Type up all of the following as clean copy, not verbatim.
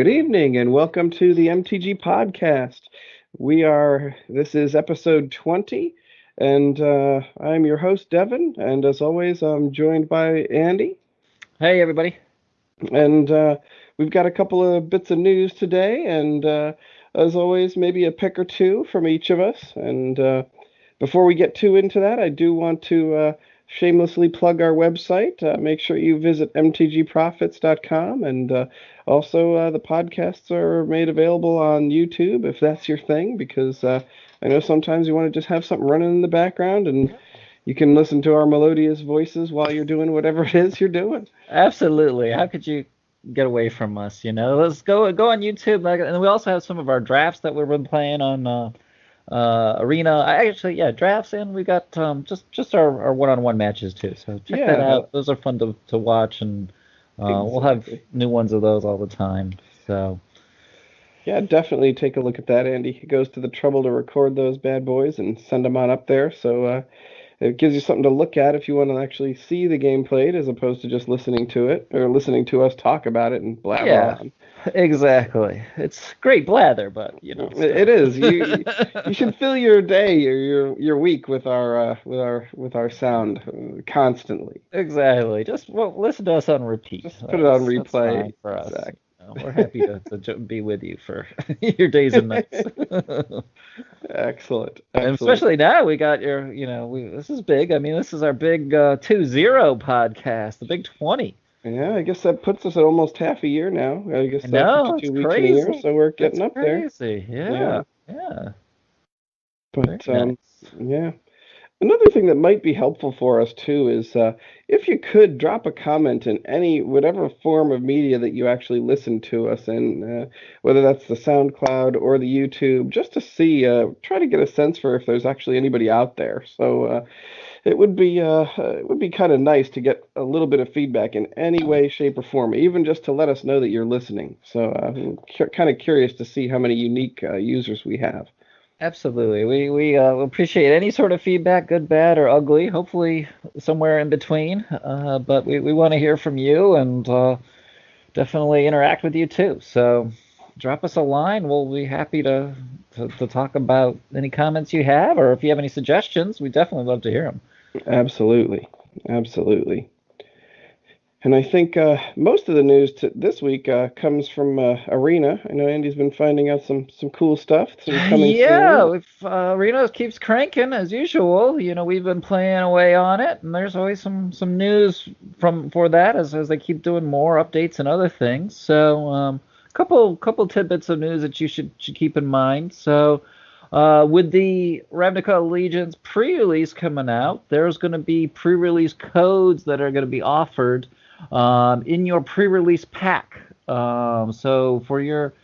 Good evening and welcome to the MTG podcast. This is episode 20, and I'm your host, Devin, and as always, I'm joined by Andy. Hey, everybody. And we've got a couple of bits of news today, and as always, maybe a pick or two from each of us. And before we get too into that, I do want to shamelessly plug our website. Make sure you visit MTG-Profits.com, and also the podcasts are made available on YouTube if that's your thing, because I know sometimes you want to just have something running in the background, and you can listen to our melodious voices while you're doing whatever it is you're doing. Absolutely. How could you get away from us? Let's go on YouTube. And we also have some of our drafts that we've been playing on Arena. Yeah, drafts, and we got just our one-on-one matches too. So check that out. Those are fun to watch, and we'll have new ones of those all the time. So. Yeah, definitely take a look at that, Andy. He goes to the trouble to record those bad boys and send them on up there. So it gives you something to look at if you want to actually see the game played, as opposed to just listening to it or listening to us talk about it and blabber on. Exactly. It's great blather, but it is. You should fill your day or your week with our sound constantly. Exactly. Just listen to us on repeat. Just put it on replay for us. Exactly. We're happy to be with you for your days and nights. Excellent. And especially now we got this is big. I mean, this is our big 2-0 podcast, the big 20. Yeah, I guess that puts us at almost half a year now. I guess no, 52 weeks in a year, so we're getting up there. Crazy. Yeah. But yeah. Another thing that might be helpful for us too is if you could drop a comment in whatever form of media that you actually listen to us in, whether that's the SoundCloud or the YouTube, just to see, try to get a sense for if there's actually anybody out there. So it would be kind of nice to get a little bit of feedback in any way, shape, or form, even just to let us know that you're listening. So I'm kind of curious to see how many unique users we have. Absolutely. We appreciate any sort of feedback, good, bad, or ugly, hopefully somewhere in between. But we want to hear from you and definitely interact with you too. So drop us a line. We'll be happy to talk about any comments you have, or if you have any suggestions, we definitely love to hear them. Absolutely. And I think most of the news this week comes from Arena. I know Andy's been finding out some cool stuff. Arena keeps cranking as usual. We've been playing away on it, and there's always some news for that as they keep doing more updates and other things. So couple tidbits of news that you should keep in mind. So with the Ravnica Alliance pre-release coming out, there's going to be pre-release codes that are going to be offered in your pre-release pack. So for your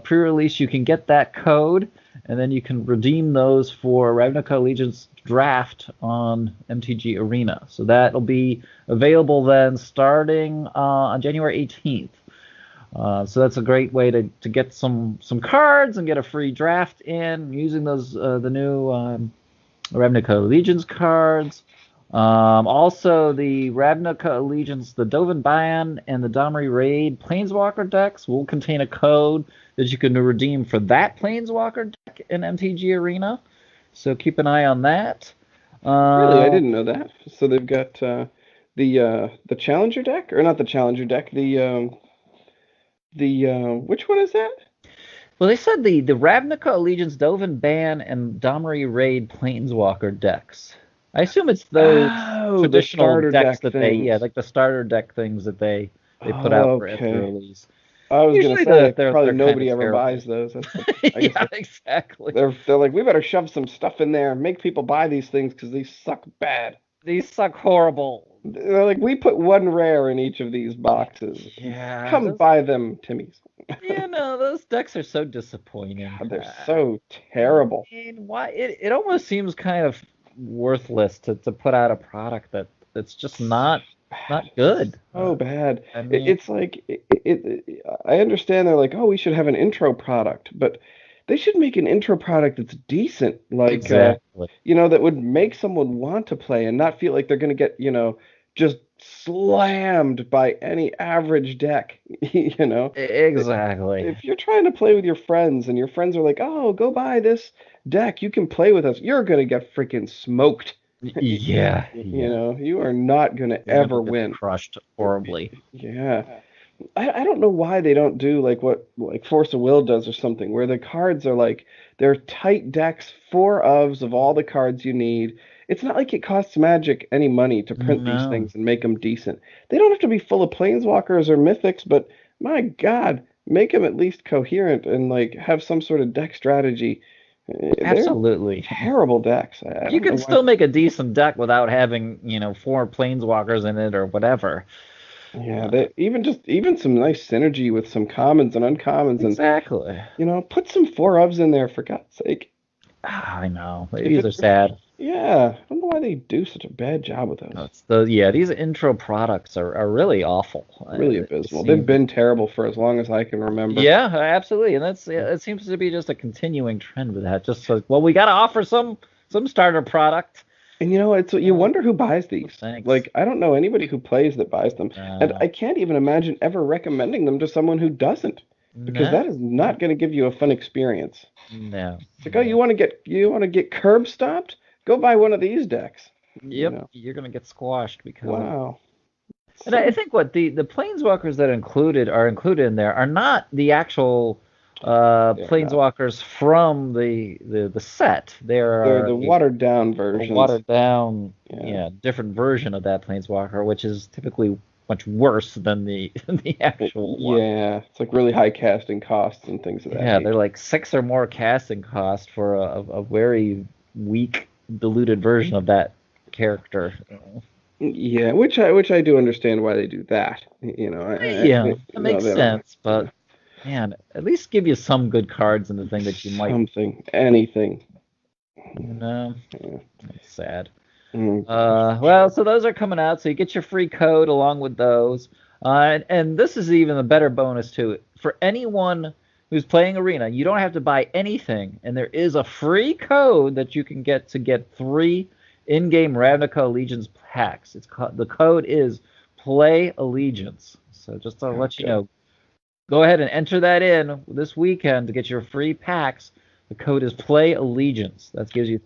pre-release, you can get that code, and then you can redeem those for Ravnica Alliance draft on MTG Arena. So that'll be available then starting on January 18th. So that's a great way to get some cards and get a free draft in using those the new Ravnica Alliance cards. Also, the Ravnica Alliance, the Dovin Ban, and the Domri Raid Planeswalker decks will contain a code that you can redeem for that Planeswalker deck in MTG Arena. So keep an eye on that. Really, I didn't know that. So they've got the Challenger deck, or not the Challenger deck, the which one is that? Well, they said the Ravnica Alliance, Dovin Ban, and Domri Raid Planeswalker decks. I assume it's those traditional decks that like the starter deck things that they put out for the release. I was going to say probably nobody ever buys those. Yeah, exactly. They're like, we better shove some stuff in there and make people buy these things because these suck bad. These suck horrible. They're like, we put one rare in each of these boxes. Yeah. Come buy them, Timmy's. Those decks are so disappointing. God, they're so terrible. I mean, why? It almost seems kind of worthless to put out a product that's just not good. So bad. I mean, it's like I understand they're like, oh, we should have an intro product, but they should make an intro product that's decent, like exactly. That would make someone want to play and not feel like they're going to get just slammed by any average deck. You know, Exactly. if you're trying to play with your friends and your friends are like, "Oh, go buy this deck, you can play with us," you're gonna get freaking smoked. Yeah, You yeah. know, you are not gonna You're gonna ever get win. crushed horribly. Yeah. I don't know why they don't do like what like Force of Will does or something, where the cards are like they're tight decks, four of all the cards you need. It's not like it costs Magic any money to print these No. things and make them decent. They don't have to be full of planeswalkers or mythics, but my God, make them at least coherent and like have some sort of deck strategy. They're Absolutely. terrible decks. I You don't know can why. still make a decent deck without having, four planeswalkers in it or whatever. Yeah, they even some nice synergy with some commons and uncommons and Exactly. put some four ofs in there for God's sake. I know. If These it, are sad. yeah, I don't know why they do such a bad job with those. These intro products are really awful. Really It abysmal. They've seems. been terrible for as long as I can remember. Yeah, absolutely, and it seems to be just a continuing trend with that. Just so, well, we got to offer some starter product. And it's you Uh, wonder who buys these. Thanks. Like I don't know anybody who plays that buys them, and Uh, I can't even imagine ever recommending them to someone who doesn't, because that no, is not going to give you a fun experience. no, It's like, oh, no. you want to get curb stomped? Go buy one of these decks. You Yep, know. you're gonna get squashed because of it. Wow. And I So think what the planeswalkers that are included in there are not the actual they're not. planeswalkers from the set. They They're are the watered down a versions. watered down, Yeah. yeah, different version of that planeswalker, which is typically much worse than the the actual one. Yeah, it's like really high casting costs and things of that Yeah, they're nature. like six or more casting cost for a very weak, diluted version of that character. Yeah, which I do understand why they do that. Yeah, that No, makes they don't. sense, but man, at least give you some good cards in the thing that you might, Something, anything. you know, Yeah. it's sad. Mm, Well, so those are coming out, so you get your free code along with those. And this is even a better bonus too. For anyone who's playing Arena, you don't have to buy anything, and there is a free code that you can get to get 3 in-game Ravnica Allegiance packs. The code is Play Allegiance. So just to let you okay. know, go ahead and enter that in this weekend to get your free packs. The code is Play Allegiance. That gives you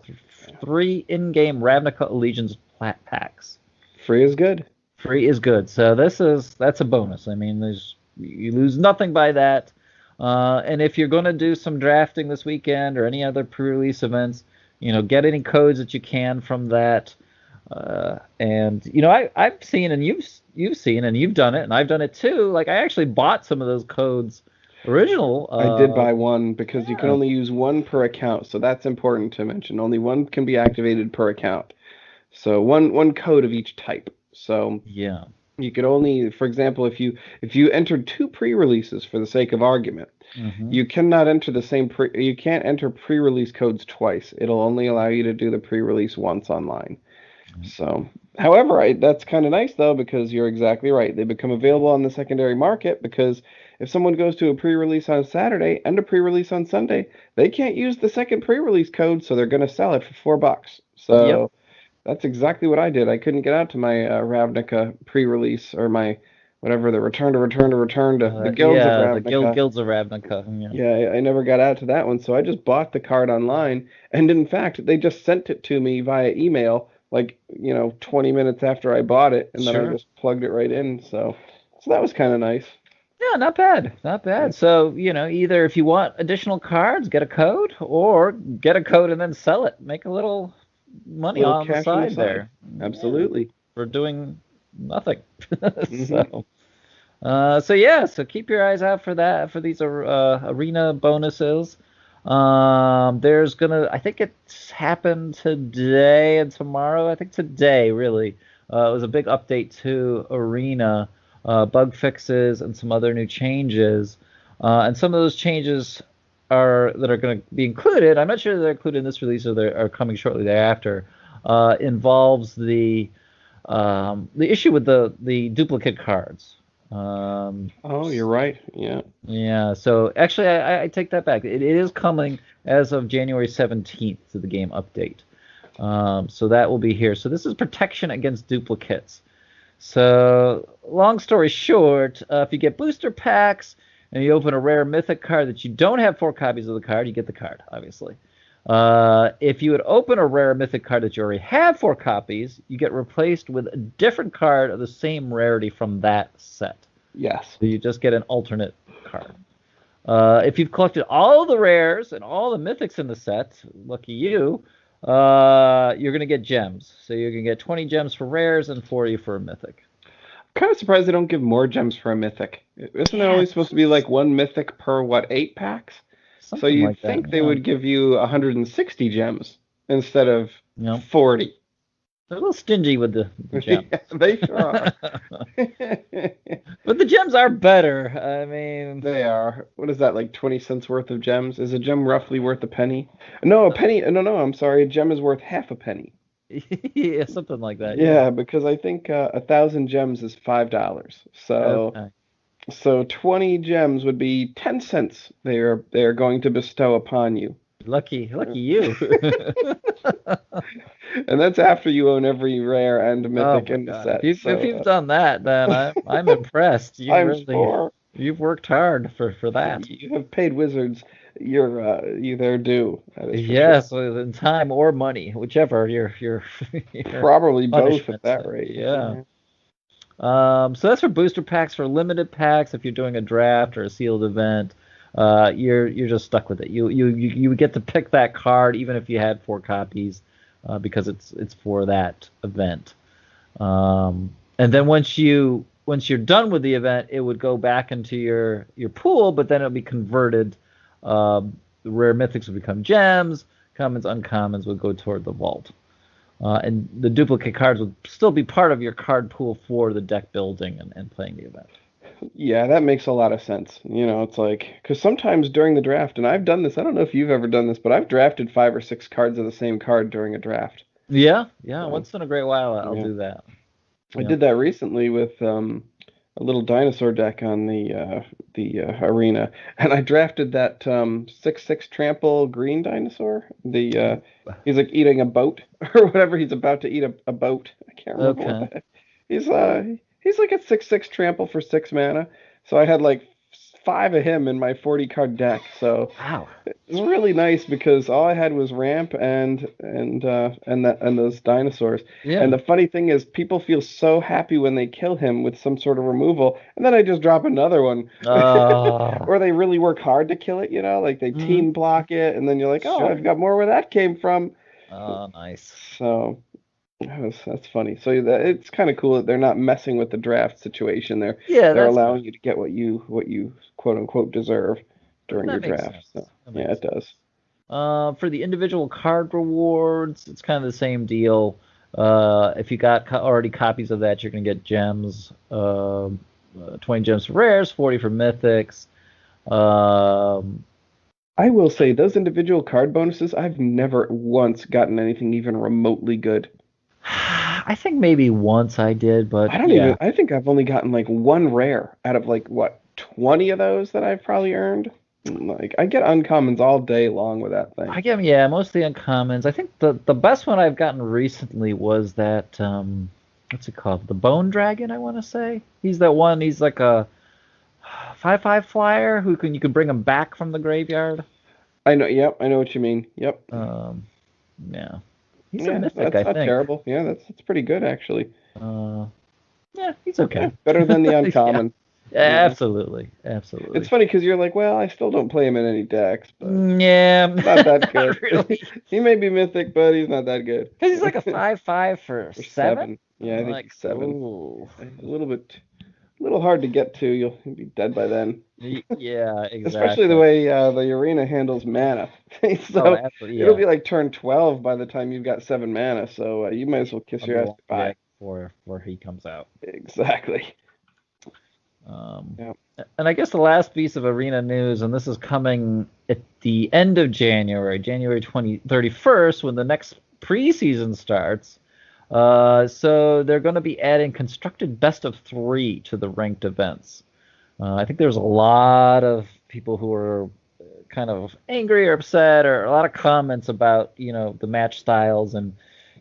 3 in-game Ravnica Allegiance packs. Free is good. Free is good. So that's a bonus. I mean, you lose nothing by that. And if you're going to do some drafting this weekend or any other pre-release events, get any codes that you can from that. And I've seen and you've seen and you've done it and I've done it too. Like I actually bought some of those codes original. I did buy one because you can Yeah, only use one per account, so that's important to mention. Only one can be activated per account. So one code of each type. So yeah, you could only, for example, if you entered two pre-releases for the sake of argument, hmm you cannot enter the same you can't enter pre-release codes twice. It'll only allow you to do the pre-release once online. So, however, that's kind of nice though because you're exactly right. They become available on the secondary market because if someone goes to a pre-release on Saturday and a pre-release on Sunday, they can't use the second pre-release code, so they're going to sell it for $4. yep, So that's exactly what I did. I couldn't get out to my Ravnica pre-release or my whatever the return to the Guilds of yeah. The Ravnica. guilds of Ravnica. Yeah, Yeah, I never got out to that one, so I just bought the card online, and in fact, they just sent it to me via email, like 20 minutes after I bought it, and then I sure. just plugged it right in. So that was kind of nice. Yeah, not bad, not Yeah, bad. So, either if you want additional cards, get a code, or get a code and then sell it. Make a little money little on the cash on the side side. there. Yeah, Absolutely. for doing nothing. Hmm. So yeah, so keep your eyes out for that, for these arena bonuses. I think it's happened today and tomorrow. I think today, really. It was a big update to Arena, bug fixes and some other new changes. And some of those changes that are going to be included. I'm not sure they're included in this release or they are coming shortly thereafter. Involves the issue with the duplicate cards. Um, Oh, you're right. Yeah. yeah, so actually, I take that back. It is coming as of January 17th to the game update. So that will be here. So this is protection against duplicates. So, long story short, if you get booster packs and you open a rare mythic card that you don't have 4 copies of the card, you get the card, obviously. If you would open a rare mythic card that you already have 4 copies, you get replaced with a different card of the same rarity from that set. Yes. So you just get an alternate card. If you've collected all the rares and all the mythics in the set, lucky you, you're going to get gems. So you're going to get 20 gems for rares and 40 for a mythic. Kind of surprised they don't give more gems for a mythic. Isn't there Yeah, only supposed to be like one mythic per, what, 8 packs? So something you'd like that. think they Yeah. would give you 160 gems instead of Yep. 40. They're a little stingy with the gems. Yeah, they sure are. But the gems are better. I mean, They are. What is that, like 20 cents worth of gems? Is a gem roughly worth a penny? No, a penny. No, I'm sorry. A gem is worth half a penny. yeah, something like that. Yeah. Yeah, because I think 1,000 gems is $5. Okay. So 20 gems would be 10 cents they are going to bestow upon you. Lucky you. And that's after you own every rare and Oh mythic my in the God. set. If you've done that, then I'm impressed. Times four. You've worked hard for that. You have paid wizards you their due. That is for sure. Yes, in time or money, whichever your Probably both at punishment. that rate. Yeah. So that's for booster packs. For limited packs, if you're doing a draft or a sealed event, you're just stuck with it. You get to pick that card even if you had 4 copies, because it's for that event. And then once you're done with the event, it would go back into your pool, but then it'll be converted. The rare mythics will become gems. Commons, uncommons would go toward the vault. And the duplicate cards would still be part of your card pool for the deck building and playing the event. Yeah, that makes a lot of sense. It's like, because sometimes during the draft, and I've done this, I don't know if you've ever done this, but I've drafted 5 or 6 cards of the same card during a draft. Yeah. So, Once in a great while, I'll yeah. do that. I did that recently with a little dinosaur deck on the arena, and I drafted that 6/6 trample green dinosaur. He's like eating a boat or whatever. He's about to eat a boat. I can't remember what that. He's like a 6/6 trample for 6 mana. So I had like 5 of him in my 40 card deck. So Wow. it's really nice because all I had was ramp and those dinosaurs. Yeah. And the funny thing is, people feel so happy when they kill him with some sort of removal, and then I just drop another one. Or they really work hard to kill it, like they team block it, and then you're like, oh, Sure. I've got more where that came from. Oh, nice. So that's funny. So it's kind of cool that they're not messing with the draft situation. They're allowing you to get what you quote unquote deserve during your draft. So, yeah, it does. For the individual card rewards, it's kind of the same deal. If you got already copies of that, you're going to get gems. 20 gems for rares, 40 for mythics. I will say those individual card bonuses, I've never once gotten anything even remotely good. I think maybe once I did, but I think I've only gotten like one rare out of like what 20 of those that I've probably earned. Like I get uncommons all day long with that thing. I get mostly uncommons. I think the best one I've gotten recently was that what's it called? The Bone Dragon, I want to say. He's that one. He's like a 5/5 flyer you can bring him back from the graveyard. I know. Yep, I know what you mean. Yep. Yeah. He's a mythic, that's I not think. terrible. Yeah, that's pretty good actually. Yeah, he's okay. Yeah, better than the uncommon. Yeah, absolutely. It's funny because you're like, well, I still don't play him in any decks, but yeah, not that good. Not really. He may be mythic, but he's not that good. Because he's like a 5/5 for 7. Yeah, I think like, he's 7. Ooh. A little hard to get to. You'll be dead by then. Yeah, exactly. Especially the way the arena handles mana. So it'll be like turn 12 by the time you've got 7 mana. So you might as well kiss your ass goodbye before he comes out. Exactly. And I guess the last piece of arena news, and this is coming at the end of January 31st, when the next preseason starts. So they're going to be adding constructed best of 3 to the ranked events. I think there's a lot of people who are kind of angry or upset, or a lot of comments about the match styles and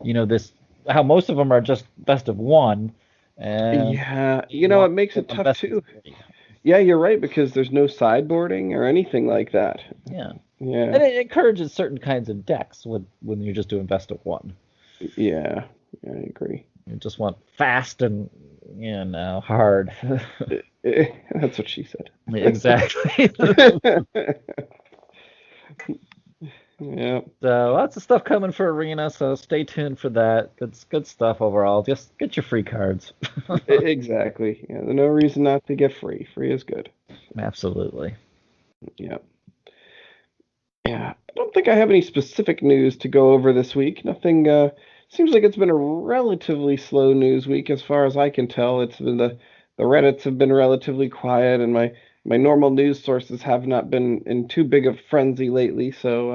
this how most of them are just best of 1. and Yeah, you it want makes to it get them tough best of too. three. Yeah, you're right because there's no sideboarding or anything like that. Yeah, Yeah, and it encourages certain kinds of decks when you're just doing best of one. yeah, yeah, I agree. You just want fast and hard. That's what she said. Exactly. Yeah, So lots of stuff coming for Arena, so stay tuned for that. Good stuff overall. Just get your free cards. exactly. Yeah, there's no reason not to get free. Free is good. Absolutely. Yeah. Yeah, I don't think I have any specific news to go over this week. Nothing, seems like it's been a relatively slow news week as far as I can tell. It's been the Reddits have been relatively quiet and my normal news sources have not been in too big of frenzy lately, so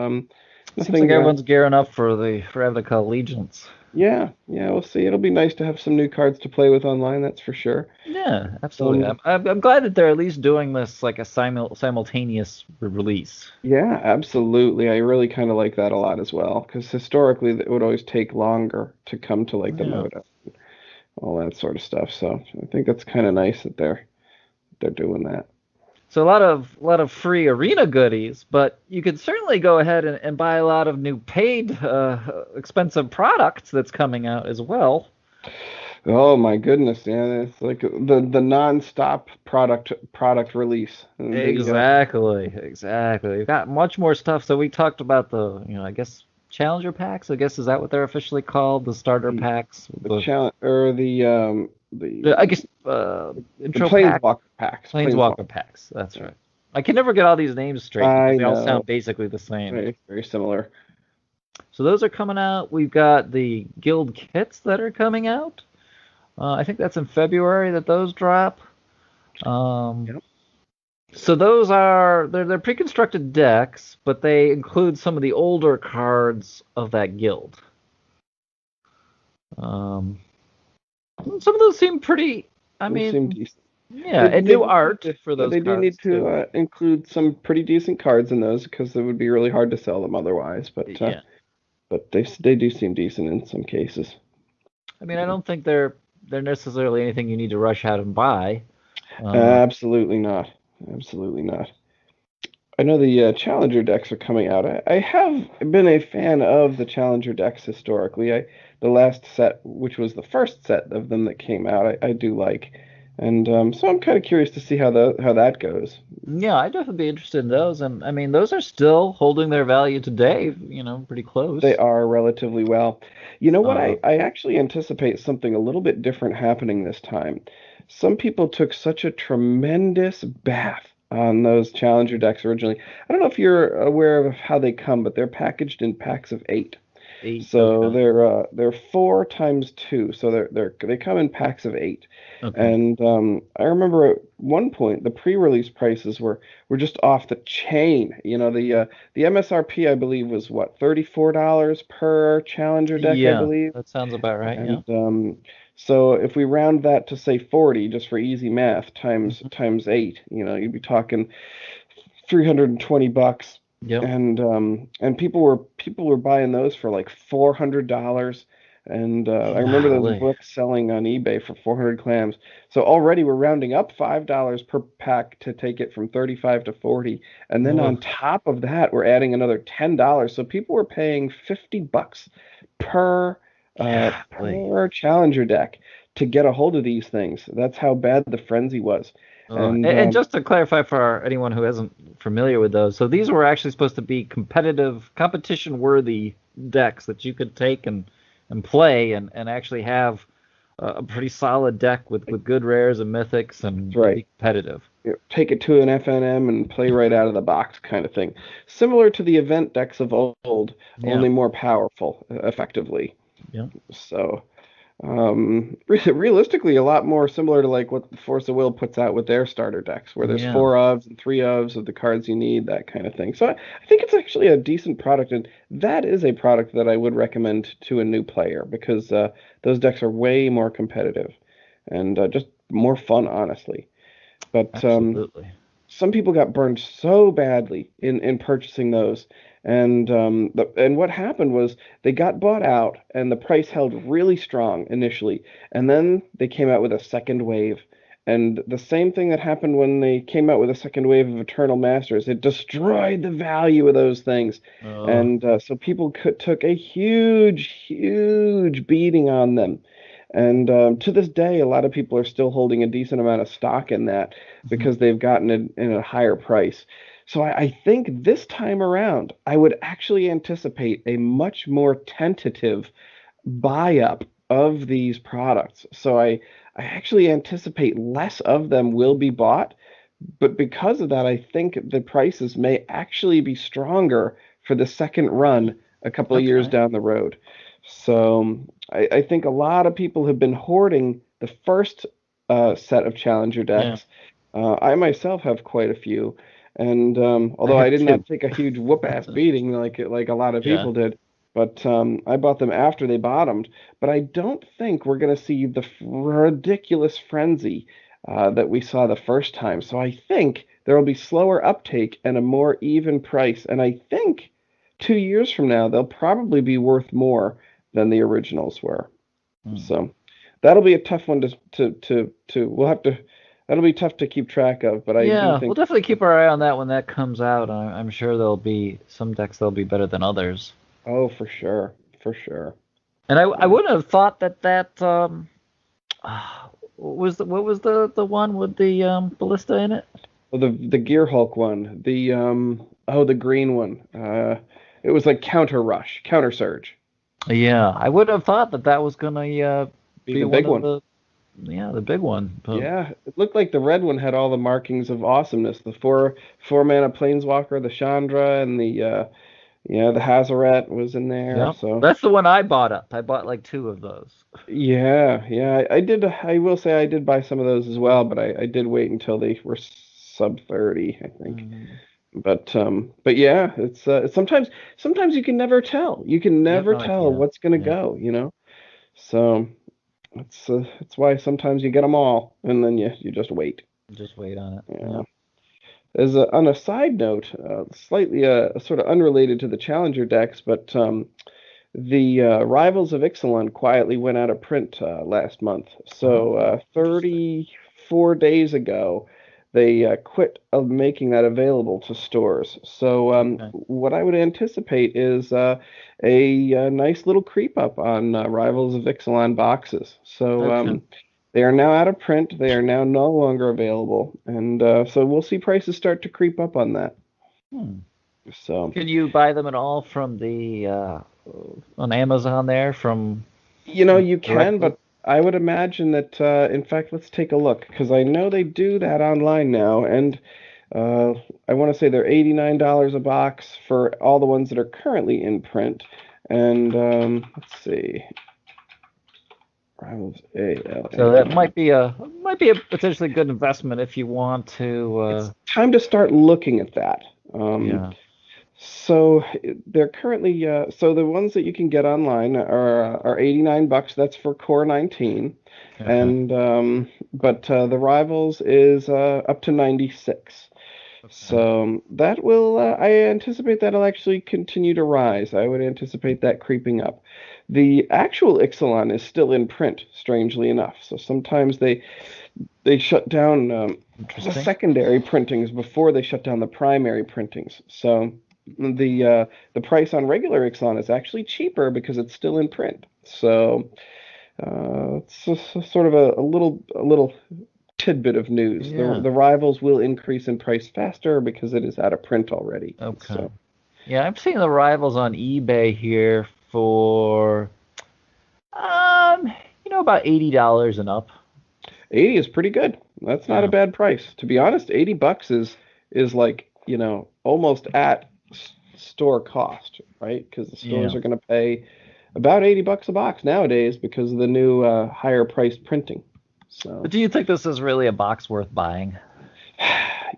Seems like nothing everyone's gearing up for the Ravnica Allegiance. yeah, yeah, we'll see. It'll be nice to have some new cards to play with online, that's for sure. Yeah, absolutely. Um, I'm glad that they're at least doing this like a simultaneous release. yeah, absolutely. I really kind of like that a lot as well, because historically it would always take longer to come to like the Yeah. mode, all that sort of stuff. So I think that's kind of nice that they're doing that. So a lot of free arena goodies, but you could certainly go ahead and buy a lot of new paid expensive products that's coming out as well. Oh my goodness, yeah, it's like the non-stop product release. And the Exactly. We've got much more stuff. So we talked about I guess challenger packs. I guess is that what they're officially called? The starter the packs, the challenge or I guess the intro pack, planeswalker packs, planeswalker. planeswalker packs. That's right. I can never get all these names straight because I they all sound know, basically the same. very very similar. So those are coming out. We've got the guild kits that are coming out. I think that's in February that those drop. Um, Yep. so they're pre-constructed decks, but they include some of the older cards of that guild. Um, some of those seem pretty. I Those seem mean, decent. yeah, They and they new do need art to for yeah, those they do need cards to too. include some pretty decent cards in those because it would be really hard to sell them otherwise. Yeah, But they do seem decent in some cases. I mean, I don't think they're necessarily anything you need to rush out and buy. Uh, Absolutely not. Absolutely not. I know the Challenger decks are coming out. I have been a fan of the Challenger decks historically. The last set, which was the first set of them that came out, I do like, and so I'm kind of curious to see how that goes. Yeah, I'd definitely be interested in those. And I mean, those are still holding their value today, pretty They close. are relatively well. You know what? Uh, I actually anticipate something a little bit different happening this time. Some people took such a tremendous bath on those Challenger decks originally. I don't know if you're aware of how they come, but they're packaged in packs of eight. eight. So Okay. they're 4 times 2. So they come in packs of eight. Okay. And I remember at one point the pre-release prices were just off the chain. The MSRP I believe was what, $34 per Challenger deck, I Yeah, believe. that sounds about right. Yeah. And so if we round that to say 40, just for easy math, times Hmm. times eight, you'd be talking $320, Yep. and people were buying those for like $400, and I remember those Golly. books selling on eBay for 400 clams. So already we're rounding up $5 per pack to take it from 35 to 40, and then Ugh, on top of that we're adding another $10. So people were paying $50 per golly. per Challenger deck to get a hold of these things. That's how bad the frenzy was. And And just to clarify for anyone who isn't familiar with those, so these were actually supposed to be competition-worthy decks that you could take and play and actually have a pretty solid deck with good rares and mythics that's and right. be competitive. Take it to an FNM and play right out of the box kind of thing. Similar to the event decks of old, Yeah. only more powerful, effectively. Yeah. So, realistically, a lot more similar to like what Force of Will puts out with their starter decks, where there's Yeah. four ofs and three ofs of the cards you need, that kind of thing. So I think it's actually a decent product, and that is a product that I would recommend to a new player because those decks are way more competitive and just more fun, honestly. But Absolutely. some people got burned so badly in purchasing those, And what happened was they got bought out, and the price held really strong initially, and then they came out with a second wave. And the same thing that happened when they came out with a second wave of Eternal Masters, it destroyed the value of those things. Oh. And so people took a huge, huge beating on them. And to this day, a lot of people are still holding a decent amount of stock in that Mhm. because they've gotten it in a higher price. So I think this time around, I would actually anticipate a much more tentative buy up of these products. So I actually anticipate less of them will be bought, but because of that, I think the prices may actually be stronger for the second run a couple of years Okay. down the road. So I think a lot of people have been hoarding the first set of challenger Yeah. decks. I myself have quite a few, and I although I have did not two. take a huge whoop ass beating like a lot of Yeah. people did, but I bought them after they bottomed. But I don't think we're going to see the ridiculous frenzy that we saw the first time. So I think there will be slower uptake and a more even price. And I think 2 years from now, they'll probably be worth more than the originals were. Hmm. So that'll be a tough one we'll have to, that'll be tough to keep track of. But I do Yeah, we'll think, definitely keep our eye on that when that comes out. I'm sure there'll be some decks that'll be better than others. oh, for sure, for sure. And I Yeah. wouldn't have thought that what was the one with the ballista in it? Well, the Gear Hulk one, the green one. It was like Counter Rush, Counter Surge, Yeah, I would have thought that that was gonna be be the one big of one. the the big one. But Yeah, it looked like the red one had all the markings of awesomeness. The four mana Planeswalker, the Chandra, and the Hazaret was in there. yeah, So that's the one I bought up. I bought like two of those. yeah, I did. I will say I did buy some of those as well, but I did wait until they were sub 30, I think. Mhm. But yeah, it's sometimes you can never tell. You can You have never no tell idea. what's gonna Yeah, go. So that's why sometimes you get them all, and then you just wait. just wait on it. Yeah. Yeah. On a side note, slightly sort of unrelated to the Challenger decks, but the Rivals of Ixalan quietly went out of print last month. So Oh, interesting. 34 days ago, they quit making that available to stores. So Okay. what I would anticipate is a nice little creep up on Rivals of Ixalan boxes. So Okay. they are now out of print. They are now no longer available, and so we'll see prices start to creep up on that. Hmm. So. Can you buy them at all from the on Amazon there from You can, directly? but I would imagine that, in fact, let's take a look because I know they do that online now, and uh, I want to say they're $89 a box for all the ones that are currently in print. And let's see, Rivals So that ALAN. might be a potentially good investment if you want to. It's time to start looking at that. Um, Yeah. So they're currently so the ones that you can get online are $89. That's for Core 19, Okay. and but the Rivals is up to 96. Okay. So that will I anticipate that'll actually continue to rise. I would anticipate that creeping up. The actual Ixalan is still in print, strangely enough. So sometimes they shut down the Interesting. secondary printings before they shut down the primary printings. So the price on regular Ixalan is actually cheaper because it's still in print. So it's sort of a little tidbit of news. The Yeah. the rivals will increase in price faster because it is out of print already. Okay. So Yeah, I'm seeing the rivals on eBay here for um, about $80 and up. 80 is pretty good. That's not a Yeah. bad price. To be honest, $80 is like, almost at store cost, right? Because the stores Yeah. are going to pay about $80 a box nowadays because of the new higher priced printing. But So, do you think this is really a box worth buying?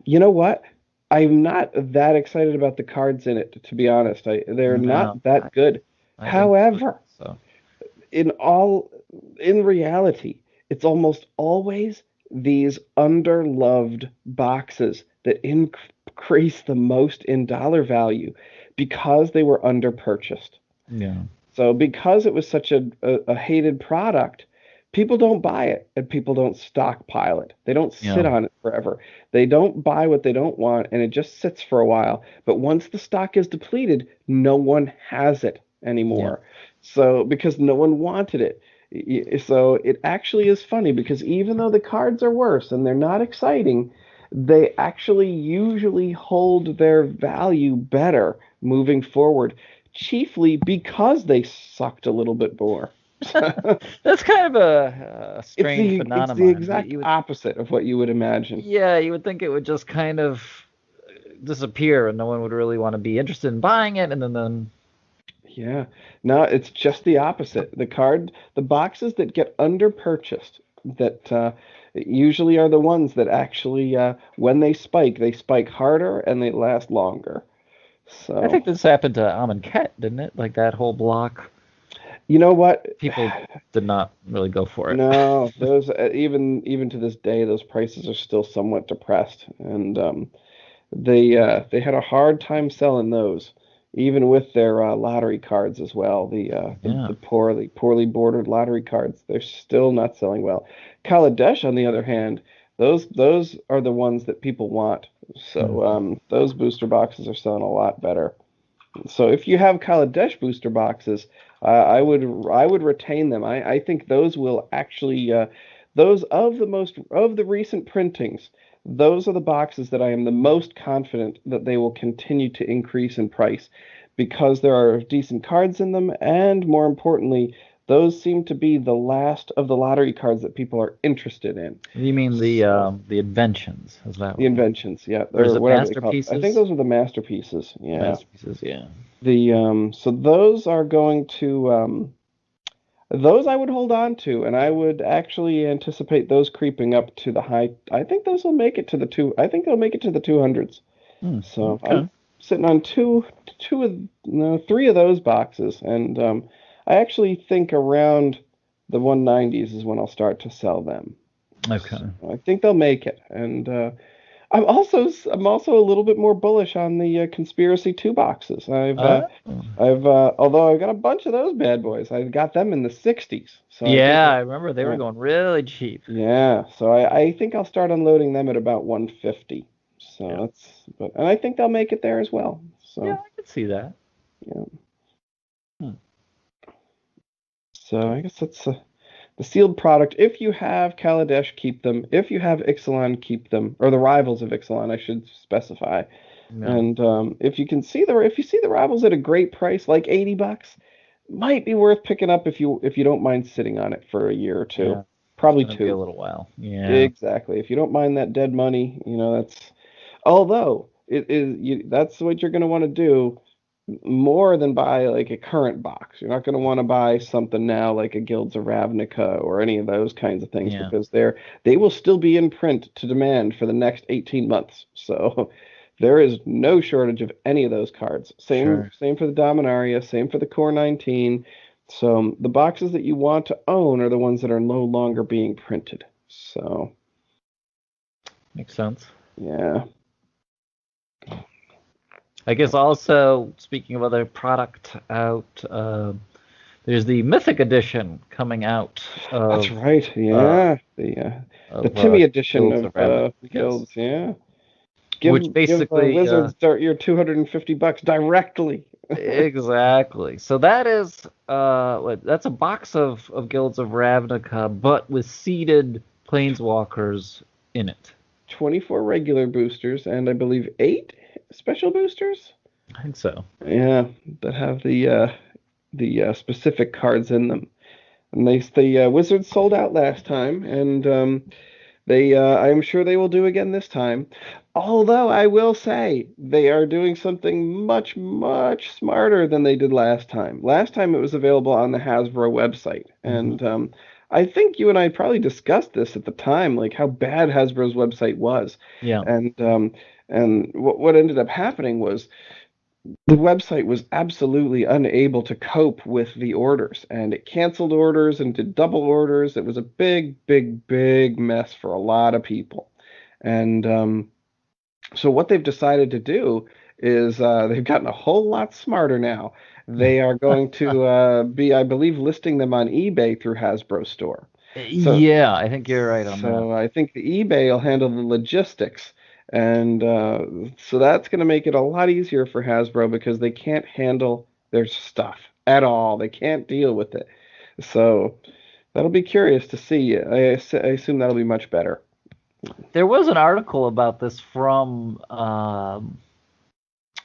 you know what? I'm not that excited about the cards in it, to be honest. They're No, not that good. I didn't think However, so. in all in reality, it's almost always these underloved boxes that increase the most in dollar value because they were under purchased. Yeah. So because it was such a hated product, people don't buy it and people don't stockpile it. They don't sit Yeah. on it forever. They don't buy what they don't want and it just sits for a while. But once the stock is depleted, no one has it Yeah. anymore. So because no one wanted it. So it actually is funny because even though the cards are worse and they're not exciting, they actually usually hold their value better moving forward, chiefly because they sucked a little bit more. That's kind of a strange It's the phenomenon. exact opposite of what you would imagine. Yeah, you would think it would just kind of disappear and no one would really want to be interested in buying it, and then Yeah. No, it's just the opposite. The boxes that get under purchased, that usually are the ones that actually, when they spike harder and they last longer. I So, think this happened to Amonkhet, didn't it? Like that whole block, you know what? people did not really go for it. No, those even to this day, those prices are still somewhat depressed, and they had a hard time selling those, even with their lottery cards as well. Yeah. The poorly bordered lottery cards, they're still not selling well. Kaladesh, on the other hand, those are the ones that people want. So Mhm. those booster boxes are selling a lot better. So if you have Kaladesh booster boxes, I would retain them. I think those will actually those of the recent printings, those are the boxes that I am the most confident that they will continue to increase in price because there are decent cards in them, and more importantly, those seem to be the last of the lottery cards that people are interested in. You mean So the inventions? Is that the what you? inventions, yeah, Or is or it whatever they call it. I think masterpieces? those are the masterpieces. Yeah. Masterpieces, yeah. So those are going to those I would hold on to, and I would actually anticipate those creeping up to the high. I think those will make it to the two. I think they'll make it to the 200s. Hmm, So I'm okay. sitting on two of no, three of those boxes, and I actually think around the 190s is when I'll start to sell them. So Okay. I think they'll make it, and I'm also a little bit more bullish on the conspiracy two boxes. Uh, Although I've got a bunch of those bad boys. I got them in the 60s. So I think yeah, I remember they were uh, going really cheap. yeah, so I think I'll start unloading them at about 150. So Yeah. and I think they'll make it there as well. Yeah, So I could see that. yeah. Hmm. So I guess that's the sealed product. If you have Kaladesh, keep them. If you have Ixalan, keep them. Or the rivals of Ixalan, I should specify. Yeah. And if you see the rivals at a great price, like $80, might be worth picking up if you don't mind sitting on it for a year or two. Yeah. It's Probably gonna be a two. little while. Yeah. Exactly. If you don't mind that dead money, that's although that's what you're going to want to do more than buy like a current box. You're not going to want to buy something now like a Guilds of Ravnica or any of those kinds of things Yeah. because they will still be in print to demand for the next 18 months. So there is no shortage of any of those cards. Sure. Same for the Dominaria, same for the Core 19. So the boxes that you want to own are the ones that are no longer being printed. So Makes sense. yeah. I guess also speaking of other product out, there's the Mythic Edition coming out That's of right. uh, Yeah. The Timmy edition Guilds of of Ravnica. Yes. guilds. Yeah. Which Give basically Wizards your $250 directly. exactly. So that is that's a box of Guilds of Ravnica, but with seeded planeswalkers in it. 24 regular boosters and I believe 8 special boosters. I think so. Yeah, that have the specific cards in them. And the Wizards sold out last time, and I'm sure they will do again this time. Although I will say they are doing something much smarter than they did last time. Last time it was available on the Hasbro website, Hmm. and I think you and I probably discussed this at the time, like how bad Hasbro's website was, Yeah. and what ended up happening was the website was absolutely unable to cope with the orders, and it canceled orders and did double orders. It was a big mess for a lot of people. And so what they've decided to do is they've gotten a whole lot smarter now. They are going to be, I believe, listing them on eBay through Hasbro Store. So, Yeah, I think you're right on that. so I think the eBay will handle the logistics, and so that's going to make it a lot easier for Hasbro because they can't handle their stuff at all. They can't deal with it. So that'll be curious to see. I assume that'll be much better. There was an article about this from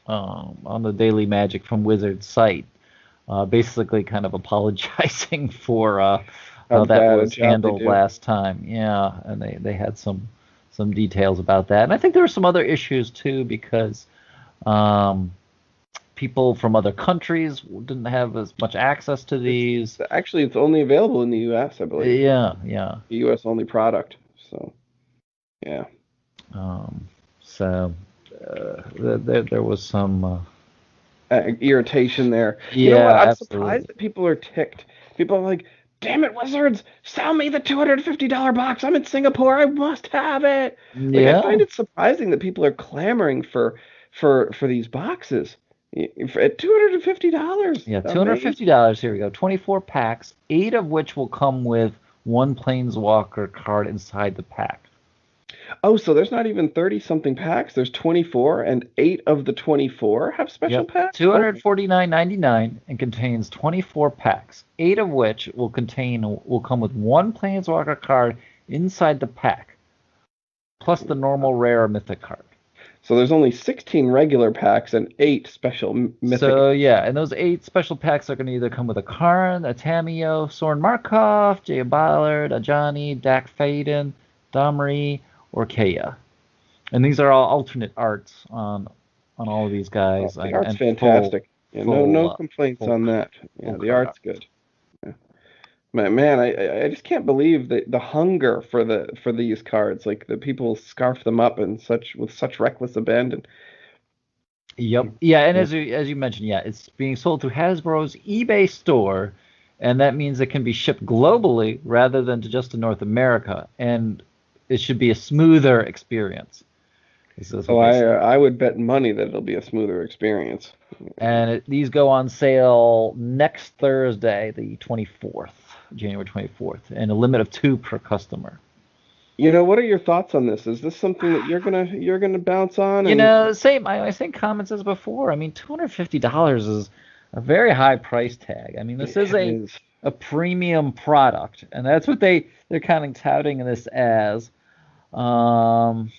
on the Daily Magic from Wizard's site, basically kind of apologizing for How how that bad a was job they handled do. last time. Yeah, and they had some details about that. And I think there were some other issues too because um, people from other countries didn't have as much access to It's these. actually it's only available in the U.S., I believe. Yeah, yeah. A U.S. only product. So yeah. Um, so there was some. Irritation there. You know what? Yeah, I'm surprised absolutely. that people are ticked. People are like, "Damn it, Wizards! Sell me the $250 box. I'm in Singapore. I must have it." Like I Yeah, find it surprising that people are clamoring for these boxes at $250. yeah. Amazing. $250. Here we go. 24 packs, 8 of which will come with one Planeswalker card inside the pack. Oh, so there's not even 30 something packs. There's 24, and 8 of the 24 have special Yep. packs. Okay. 249.99 and contains 24 packs, 8 of which will come with one Planeswalker card inside the pack, plus the normal rare or mythic card. So there's only 16 regular packs and 8 special mythic. So yeah, and those 8 special packs are going to either come with a Karn, a Tamio, Soren Markov, Jay Ballard, a Johnny, Dak Faden, Domri, or Kea. And these are all alternate arts on all of these Oh, guys the and, art's and full fantastic. Yeah, no complaints full on that. full Yeah, the card art's art. good. Yeah. Man, I just can't believe the hunger for these cards. Like the people scarf them up and such with such reckless abandon. Yep. Yeah, and Yeah. as you mentioned, yeah, it's being sold through Hasbro's eBay store, and that means it can be shipped globally rather than to just to North America, and it should be a smoother experience. This is Oh, what they say. I would bet money that it'll be a smoother experience. And these go on sale next Thursday, the 24th, January 24th, and a limit of 2 per customer. What are your thoughts on this? Is this something that you're gonna bounce on You and know, same. I think comments as before. I mean, $250 is a very high price tag. I mean, this is it is. a premium product, and that's what they're kind of touting this as. Um,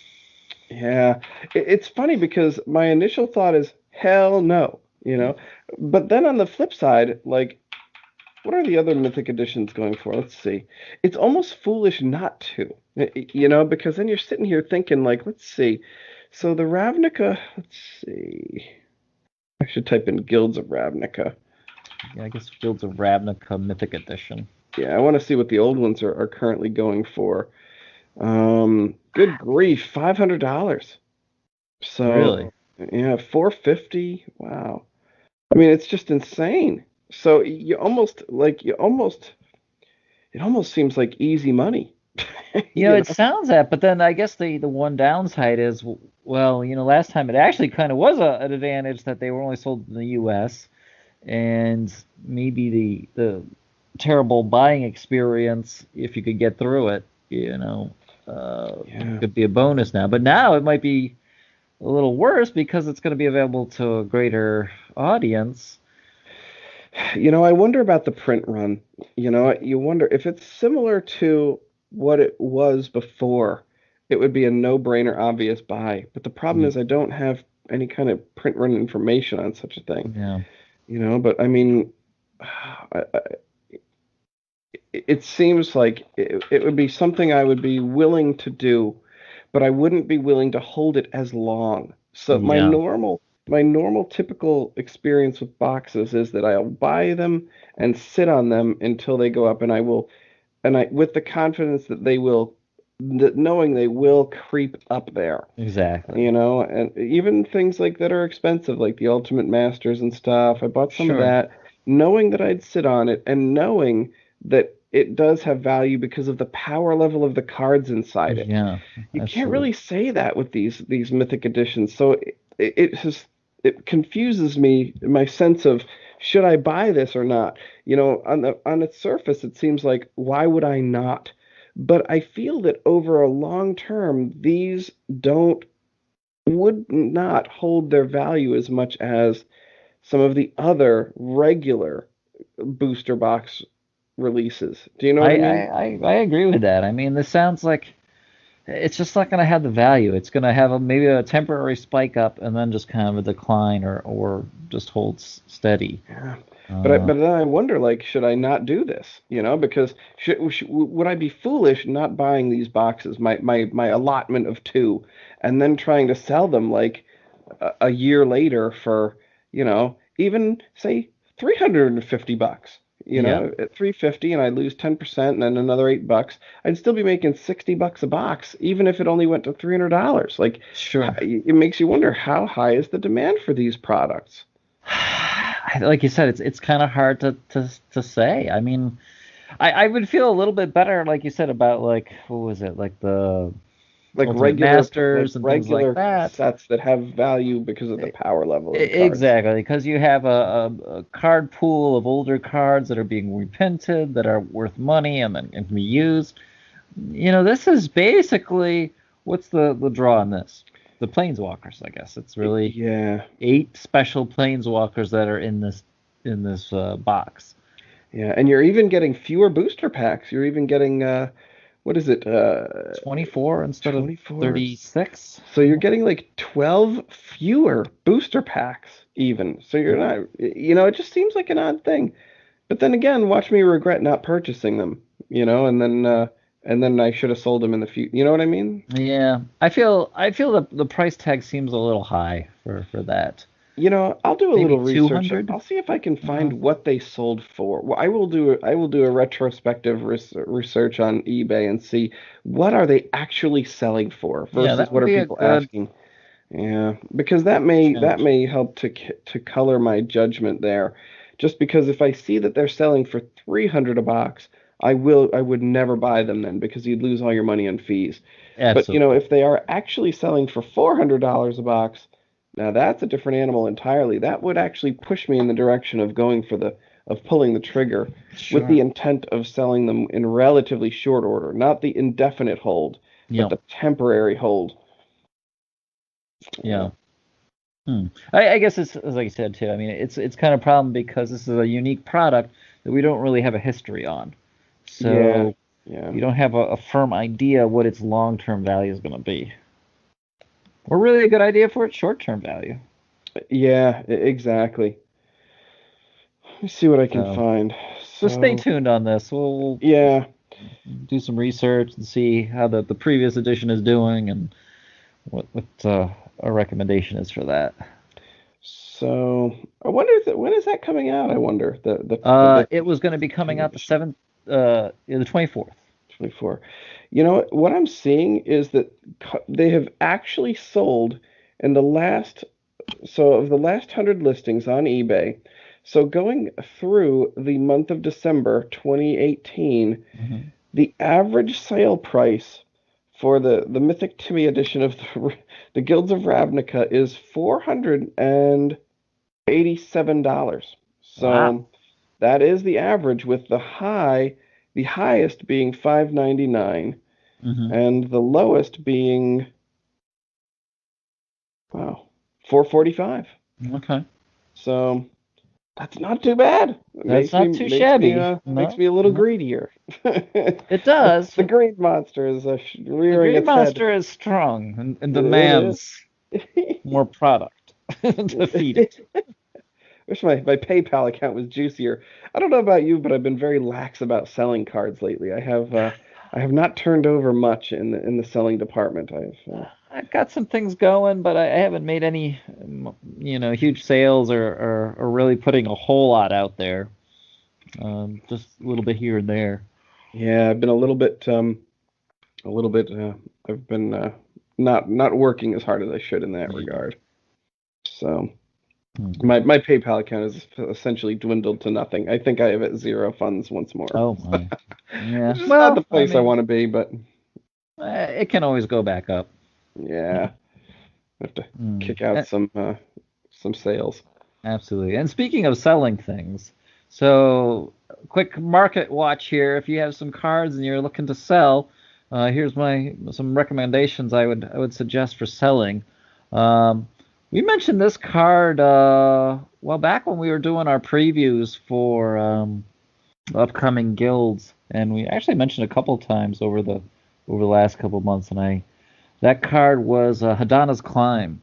Yeah, it's funny because my initial thought is hell no, But then on the flip side, like, what are the other Mythic editions going for? Let's see. It's almost foolish not to, because then you're sitting here thinking, like, let's see. So the Ravnica, let's see. I should type in Guilds of Ravnica. yeah, I guess Guilds of Ravnica Mythic Edition. Yeah, I want to see what the old ones are currently going for. Good grief, $500. Really? So, yeah, 450. Wow. I mean, it's just insane. So it almost seems like easy money. You know, You it know? sounds that, but then I guess the one downside is, well, last time it actually kind of was an advantage that they were only sold in the U.S. and maybe the terrible buying experience, if you could get through it, Yeah. could be a bonus now. But now it might be a little worse because it's going to be available to a greater audience. I wonder about the print run. You wonder if it's similar to what it was before. It would be a no-brainer, obvious buy. But the problem Y- is I don't have any kind of print run information on such a thing. Yeah, But I mean, it seems like it would be something I would be willing to do, but I wouldn't be willing to hold it as long. So yeah, my normal typical experience with boxes is that I'll buy them and sit on them until they go up, and I will, and I with the confidence that knowing they will creep up there. exactly. And even things like that are expensive, like the Ultimate Masters and stuff. I bought some of Sure. that, knowing that I'd sit on it and knowing that it does have value because of the power level of the cards inside it. Yeah, You can't absolutely. really say that with these Mythic editions. So it has. it confuses me, my sense of should I buy this or not? On its surface, it seems like why would I not? But I feel that over a long term, these don't would not hold their value as much as some of the other regular booster box releases. Do you know what I mean? I agree with that. I mean, this sounds like it's just not going to have the value. It's going to have maybe a temporary spike up and then just kind of a decline or just hold steady. Yeah. Uh, But then I wonder, like, should I not do this? Because would I be foolish not buying these boxes, my allotment of two, and then trying to sell them like a year later for, even say $350. yeah, At 350 and I lose 10% and then another $8, I'd still be making $60 a box, even if it only went to $300. Like, sure. it makes you wonder how high is the demand for these products? Like you said, it's kind of hard to say. I mean, I would feel a little bit better, like you said, about like what was it, like the Ultimate Like Masters and things like regular that. sets that have value because of the power level of the cards. Exactly, because you have a card pool of older cards that are being reprinted that are worth money and then can be used. This is basically what's the draw on this? The planeswalkers, I guess. It's really Yeah. 8 special planeswalkers that are in this box. Yeah, and you're even getting fewer booster packs. You're even getting what is it? 24 instead of 24. 36. So you're getting like 12 fewer booster packs even. So you're not, it just seems like an odd thing. But then again, watch me regret not purchasing them, and then I should have sold them in the future. You know what I mean? Yeah, I feel the price tag seems a little high for that. I'll do a Maybe little research. 200. I'll see if I can Uh, find what they sold for. Well, I will do a retrospective research on eBay and see what are they actually selling for yeah, versus that what would are be a people good asking. Yeah, because that may help to color my judgment there. Just because if I see that they're selling for 300 a box, I would never buy them then because you'd lose all your money on fees. But absolutely. if they are actually selling for $400 a box, now that's a different animal entirely. That would actually push me in the direction of pulling the trigger with the Sure. intent of selling them in relatively short order, not the indefinite hold, but Yeah, the temporary hold. yeah. I guess it's like you said too. I mean, it's kind of a problem because this is a unique product that we don't really have a history on. Yeah, So yeah, you don't have a firm idea what its long-term value is going to be. Or really a good idea for its short-term value. yeah, exactly. Let me see what I can So, find. so stay So, tuned on this. We'll yeah, do some research and see how the previous edition is doing and what our recommendation is for that. so I wonder when is that coming out? I wonder the It was going to be coming King out the edition 7th, the 24th. 24. What I'm seeing is that they have actually sold in the last so of the last 100 listings on eBay. So going through the month of December 2018, Hmm. the average sale price for the Mythic Timmy edition of the Guilds of Ravnica is $487. Wow. So that is the average, with the highest being 599 Hmm. and the lowest being, wow, 445. Okay. So that's not too bad. It That's makes me not too makes me shabby. uh makes No, me a little no. greedier. It The, does. the green monster is The rearing Green its head. Monster is strong and It demands is. more product to feed it. Wish my PayPal account was juicier. I don't know about you, but I've been very lax about selling cards lately. I have not turned over much in the selling department. I've got some things going, but I haven't made any, huge sales or really putting a whole lot out there. Just a little bit here and there. Yeah, I've been a little bit I've been not working as hard as I should in that Yeah. regard. So Hmm. my PayPal account is essentially dwindled to nothing. I think I have at zero funds once more. Oh my. Yeah. Which is not the Well, I place I mean, want to be, but it can always go back up. yeah, I have to Hmm. kick out some some sales. Absolutely. And speaking of selling things, so quick market watch here. If you have some cards and you're looking to sell, here's some recommendations I would suggest for selling. Um, we mentioned this card well back when we were doing our previews for upcoming guilds, and we actually mentioned a couple times over the last couple months, and I that card was Hadana's Climb.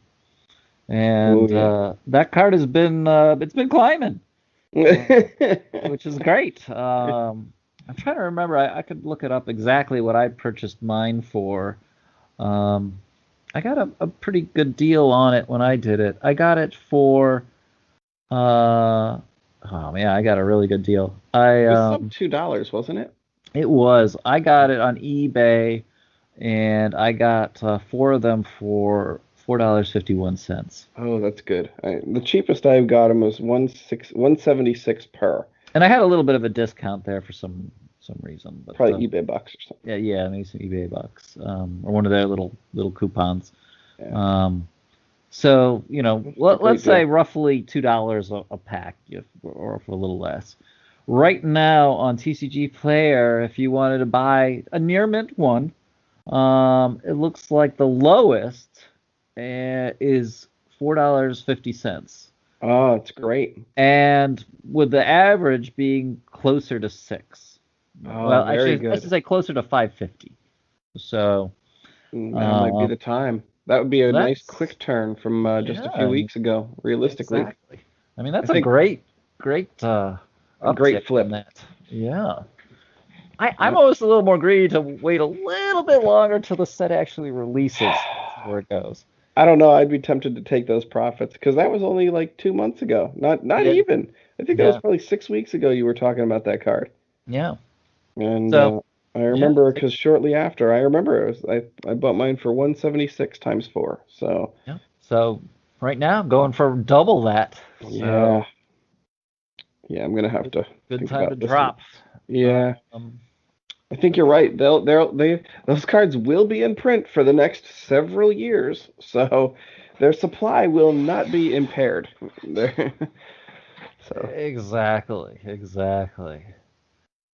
Oh And yeah. that card has been it's been climbing, uh, which is great. I'm trying to remember. I could look it up exactly what I purchased mine for. Um, I got a pretty good deal on it when I did it. I got it for oh man, I got a really good deal. It was sub $2, wasn't it? It was. I got it on eBay, and I got four of them for $4.51. Oh, that's good. The cheapest I got him was 176 per. And I had a little bit of a discount there for some reason, but Probably eBay bucks or something. yeah, maybe some eBay bucks, or one of their little coupons. Yeah, Um, so that's a great let's say deal. roughly $2 a pack, or for a little less. Right now on TCG Player, if you wanted to buy a near mint one, it looks like the lowest is $4.50. Oh, it's great. And with the average being closer to 6. Oh, Well, very actually, I good. should say closer to 550. So, Now might be uh, the time. That would be a nice that's quick turn from just a yeah, few I mean, weeks ago, realistically. exactly. I mean, I that's a think great a uptick great from flip. that. Yeah. I'm Yep. always a little more greedy to wait a little bit longer till the set actually releases. Where it goes. I don't know. I'd be tempted to take those profits because that was only like 2 months ago. Not Yeah, even. I think that was yeah, probably 6 weeks ago you were talking about that card. yeah. And So, I yeah, remember because shortly after, I remember I bought mine for 176 times four. So yeah. So right now, going for double that. yeah, So yeah, I'm gonna have good, to good think time to about this one. drop. Yeah, Um, I think you're right. Those cards will be in print for the next several years, so their supply will not be impaired. There- So exactly, exactly.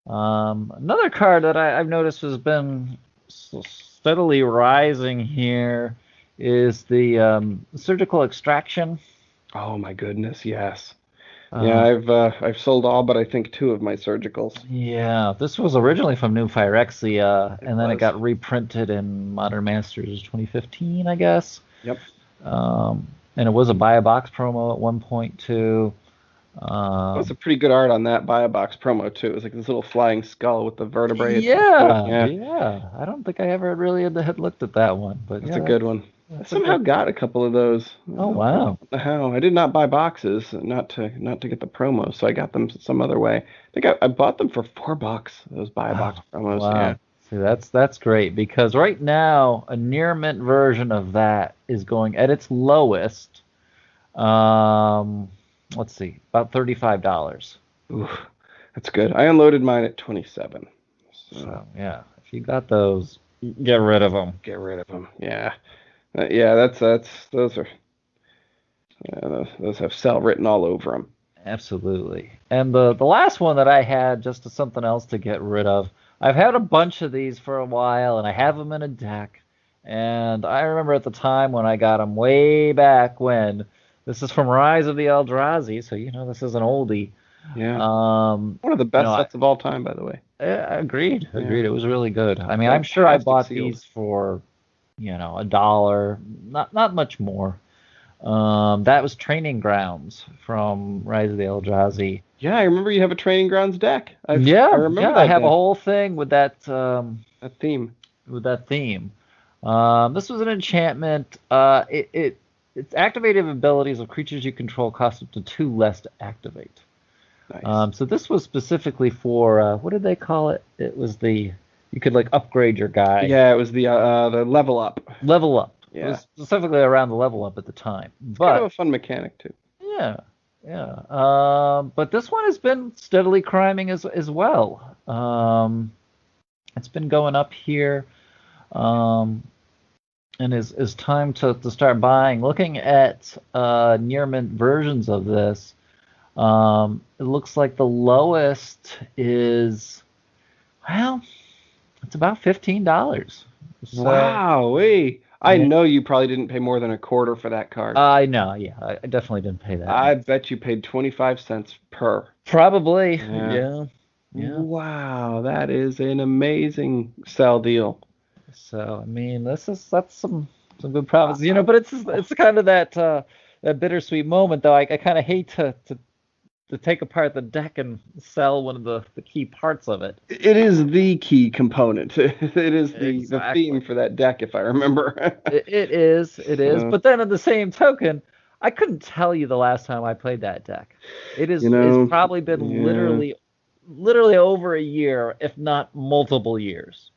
Another card that I've noticed has been steadily rising here is the surgical extraction. oh my goodness, yes. Yeah, Uh, I've sold all but I think two of my surgicals. yeah, this was originally from New Phyrexia, It and then it was. got reprinted in Modern Masters 2015, I guess. Yep. And it was a buy a box promo at 1.2. That was Um, a pretty good art on that buy a box promo too. It was like this little flying skull with the vertebrae attached to it. yeah, Yeah, yeah. I don't think I ever really had looked at that one, but that's a yeah, good one. I that's a somehow good. got a couple of those. I Oh don't wow. know how. I did not buy boxes, not to get the promos, so I got them some other way. I think I bought them for $4. Those buy a box Oh, promos. Yeah. wow. See, that's great because right now a near mint version of that is going at its lowest. Um, let's see, about $35. Ooh, that's good. I unloaded mine at 27. So So yeah, if you got those, get rid of them. get rid of them. Yeah. Yeah, that's those are those have sell written all over them. Absolutely. And the last one that I had, just as something else to get rid of. I've had a bunch of these for a while, and I have them in a deck. And I remember at the time when I got them way back when. This is from Rise of the Eldrazi, so this is an oldie. Yeah. Um, One of the you know, best I, sets of all time, by the way. I agreed, Yeah. agreed. It was really good. I mean, I'm sure I Fantastic bought sealed. these for, a dollar, not much more. That was Training Grounds from Rise of the Eldrazi. Yeah, I remember you have a Training Grounds deck. I Yeah, remember yeah, I that have a deck, whole thing that theme. with that theme. This was an enchantment. Its activative abilities of creatures you control cost up to 2 less to activate. Nice. So this was specifically for what did they call it? It was you could like upgrade your guy, Yeah, it was the level up. level up. It Yeah. was specifically around the level up at the time. It's kind of But a fun mechanic too. yeah, yeah. But this one has been steadily climbing as well. It's been going up here. Um, and is time to start buying. Looking at near mint versions of this, it looks like the lowest is, well, it's about $15. So Wow, I yeah, know you probably didn't pay more than a quarter for that card. I know. Yeah, I definitely didn't pay that I much. bet you paid 25 cents per. Probably. Yeah. Yeah. Yeah. Wow, that is an amazing sell deal. So I mean, that's some good profits, Wow. but it's kind of that bittersweet moment though. I kind of hate to take apart the deck and sell one of the key parts of it. It is the key component. It is the theme Exactly. for that deck, if I remember. It is. So, But then at the same token, I couldn't tell you the last time I played that deck. you It's know, probably been yeah. literally over a year, if not multiple years.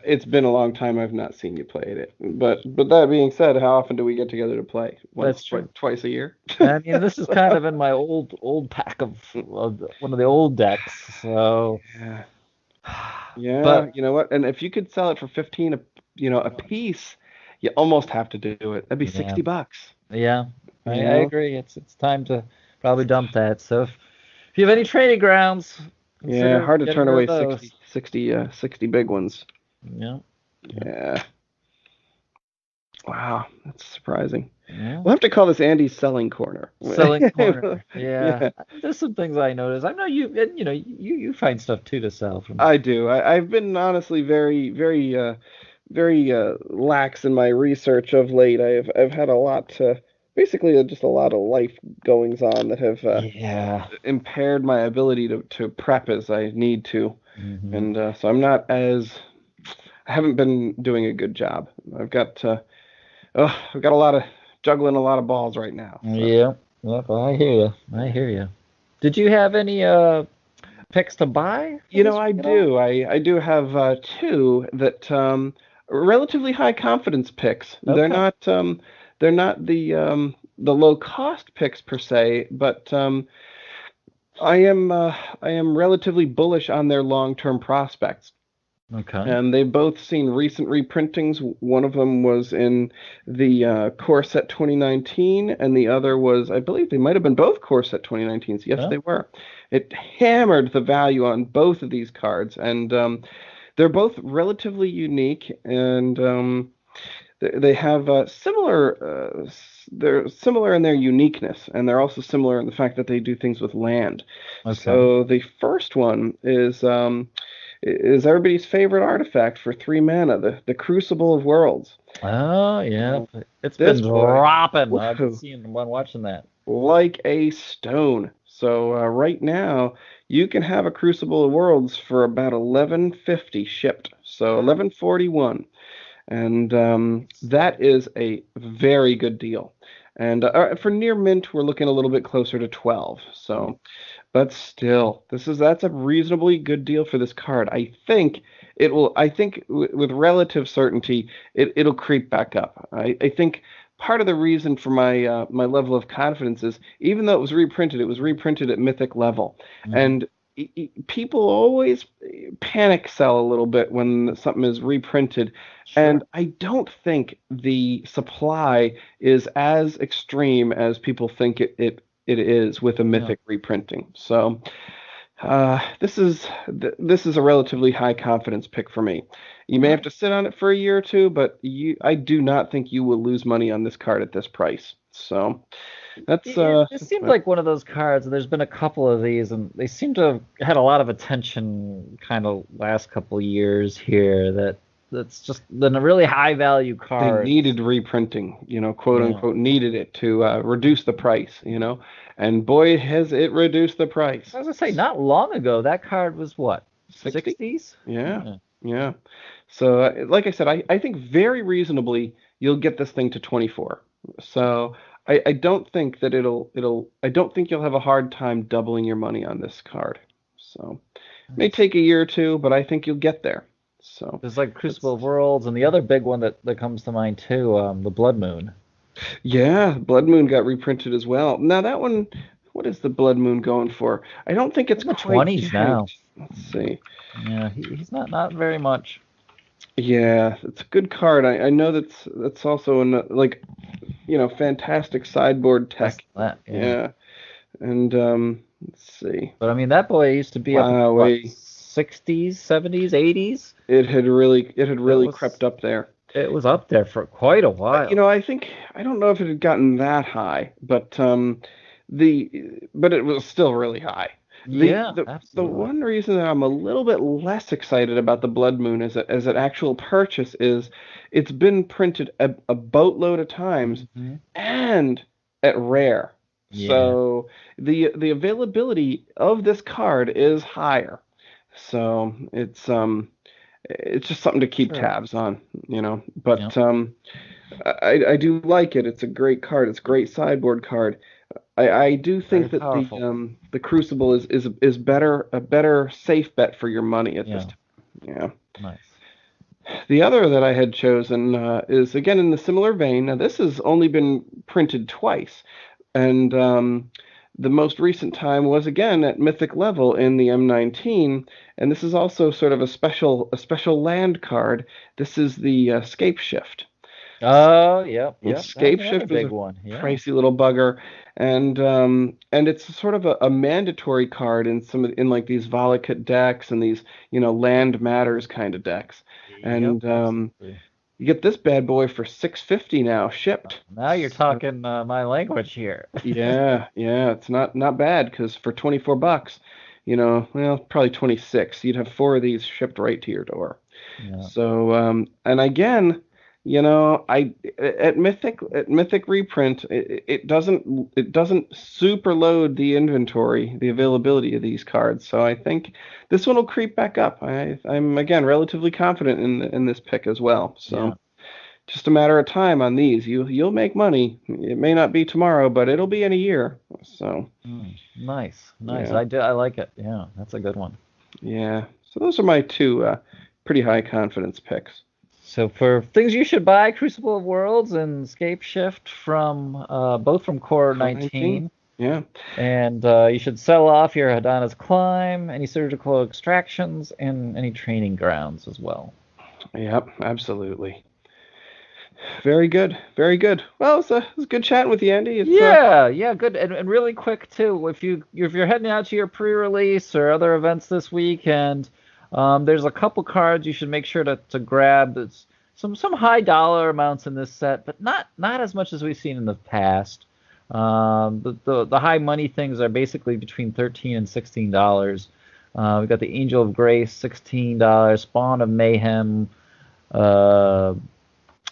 It's been a long time I've not seen you play it. But that being said, how often do we get together to play? That's Once, true. twice a year? I mean, this is kind of in my old pack of one of the old decks. So, Yeah. Yeah, but you know what? And if you could sell it for 15 a piece, you almost have to do it. That'd be yeah, $60, yeah, you I know? agree. It's time to probably dump that. So if you have any trading grounds, Yeah, consider hard to getting turn rid of away those. 60 big ones. Yeah, yeah, Yeah. Wow, that's surprising. yeah. We'll have to call this Andy's selling corner. Selling corner. Yeah, Yeah, there's some things I notice. I know you find stuff too to sell from. I do. I've been honestly very lax in my research of late. I've had a lot to basically just a lot of life goings on that have Yeah. impaired my ability to prep as I need to, Hmm. and so I haven't been doing a good job. I've got I've got a lot of juggling a lot of balls right now. So Yeah. Yep, I hear you. I yeah. hear you. Did you have any picks to buy for You know, this I week at all? do. I do have two that relatively high confidence picks. Okay. They're not the low cost picks per se, but I am relatively bullish on their long-term prospects. Okay. And they've both seen recent reprintings. One of them was in the core set 2019, and the other was, I believe they might have been both core set 2019s. Yes, Yeah. they were. It hammered the value on both of these cards, and they're both relatively unique, and they have they're similar in their uniqueness, and they're also similar in the fact that they do things with land. Okay. So the first one is everybody's favorite artifact for 3 mana, the Crucible of Worlds. Oh yeah. Uh, It's been this boy, dropping. I've been woohoo, seeing one watching that. like a stone. So right now you can have a Crucible of Worlds for about 1150 shipped. So 1141. And that is a very good deal. And for near mint, we're looking a little bit closer to 12. Yeah. So, but still, that's a reasonably good deal for this card. I think it will. I think with relative certainty, it'll creep back up. I think part of the reason for my level of confidence is even though it was reprinted at mythic level, Hmm. and people always panic sell a little bit when something is reprinted, and Sure. I don't think the supply is as extreme as people think it is with a Yeah. mythic reprinting. So this is a relatively high confidence pick for me. You All may have right. to sit on it for a year or two, but I do not think you will lose money on this card at this price. So It that's seems my like one of those cards. There's been a couple of these, and they seem to have had a lot of attention kind of last couple of years here. That's just been a really high value they cards. needed reprinting, quote Yeah. unquote, needed it to reduce the price, and boy, has it reduced the price. I was gonna say, not long ago, that card was what, 60? 60s? Yeah, Yeah. yeah. So, like I said, I think very reasonably you'll get this thing to 24. So, I don't think that I don't think you'll have a hard time doubling your money on this card. So, may Nice. take a year or two, but I think you'll get there. So, There's like Crucible that's of Worlds, and the other big one that comes to mind too, the Blood Moon. Yeah, Blood Moon got reprinted as well. Now that one, what is the Blood Moon going for? I don't think it's In the quite 20s now. tanked. Let's see. Yeah, he's not very much. Yeah, it's a good card. I know that's also an like fantastic sideboard That's tech. that, yeah. Yeah, and let's see. But I mean, that boy used to be up in Wow, what, 60s, 70s, 80s? it had really It crept was up there. it was up there for quite a while. I don't know if it had gotten that high, the but it was still really high. The Yeah, the the absolutely. one reason that I'm a little bit less excited about the Blood Moon as an actual purchase is it's been printed a boatload of times Hmm. and at rare. Yeah, So the availability of this card is higher. So it's just something to keep sure. tabs on, Yeah, But I do like it. It's a great card. It's a great sideboard card. I do very think that powerful. the Crucible is better a better safe bet for your money at this Yeah, time. Yeah. nice. The other that I had chosen is again in the similar vein. Now this has only been printed twice, and the most recent time was again at Mythic level in the M19, and this is also sort of a special land card. This is the Scape Shift. Oh, yep, yep. That's Scape another Shift was big a one. Yeah. pricey little bugger, and it's sort of a mandatory card in like these Volakut decks and these land matters kind of decks, Yep, and absolutely. you get this bad boy for 650 now shipped. Now you're talking my language here. Yeah, yeah, it's not bad because for 24 bucks, well, probably 26, you'd have four of these shipped right to your door. Yeah. So, and again, I at Mythic reprint, it doesn't super load the inventory, the availability of these cards. So I think this one will creep back up. I'm again relatively confident in this pick as well. Yeah. So just a matter of time on these. You'll make money. It may not be tomorrow, but it'll be in a year. So Nice, nice. yeah, I like it. Yeah, that's a good one. yeah. So those are my two pretty high confidence picks. So for things you should buy, Crucible of Worlds and Scape Shift from both from Core Core 19. 19, Yeah. and you should sell off your Hadana's Climb, any surgical extractions, and any training grounds as well. Yep. Absolutely. Very good. Very good. Well, it's good chatting with you, Andy. It's Yeah, yeah, good. And really quick too, if you're heading out to your pre-release or other events this weekend, there's a couple cards you should make sure to grab. That's some high dollar amounts in this set, but not as much as we've seen in the past. The high money things are basically between $13 and $16. We've got the Angel of Grace, $16, Spawn of Mayhem, uh,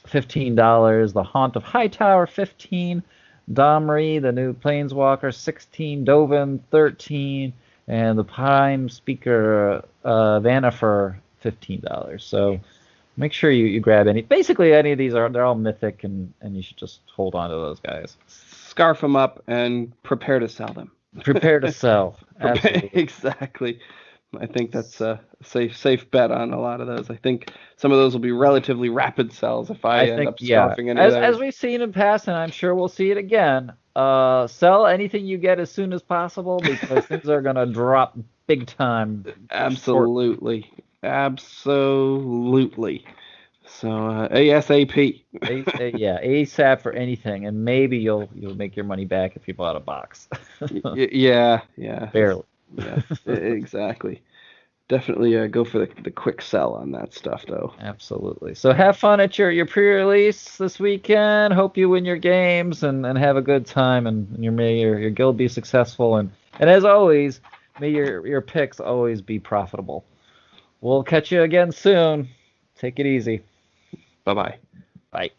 $15. The Haunt of Hightower, 15. Domri, the new Planeswalker, 16. Dovin, 13. And the Prime Speaker, Vanifer, $15. So make sure you grab any. Basically, any of these they're all mythic, and you should just hold on to those guys. scarf them up and prepare to sell them. Prepare to sell. Absolutely. Exactly. I think that's a safe bet on a lot of those. I think some of those will be relatively rapid sells if I I end think, up yeah. scarfing any of As those. we've seen in past, and I'm sure we'll see it again. Sell anything you get as soon as possible because things are gonna drop big time shortly. Absolutely. Absolutely. So ASAP. Yeah, ASAP for anything, and maybe you'll make your money back if you bought a box. Yeah, yeah, Barely. yeah, exactly. Definitely go for the quick sell on that stuff though. Absolutely. So have fun at your pre-release this weekend. Hope you win your games and have a good time and may your guild be successful and as always, may your picks always be profitable. We'll catch you again soon. Take it easy. Bye bye. Bye.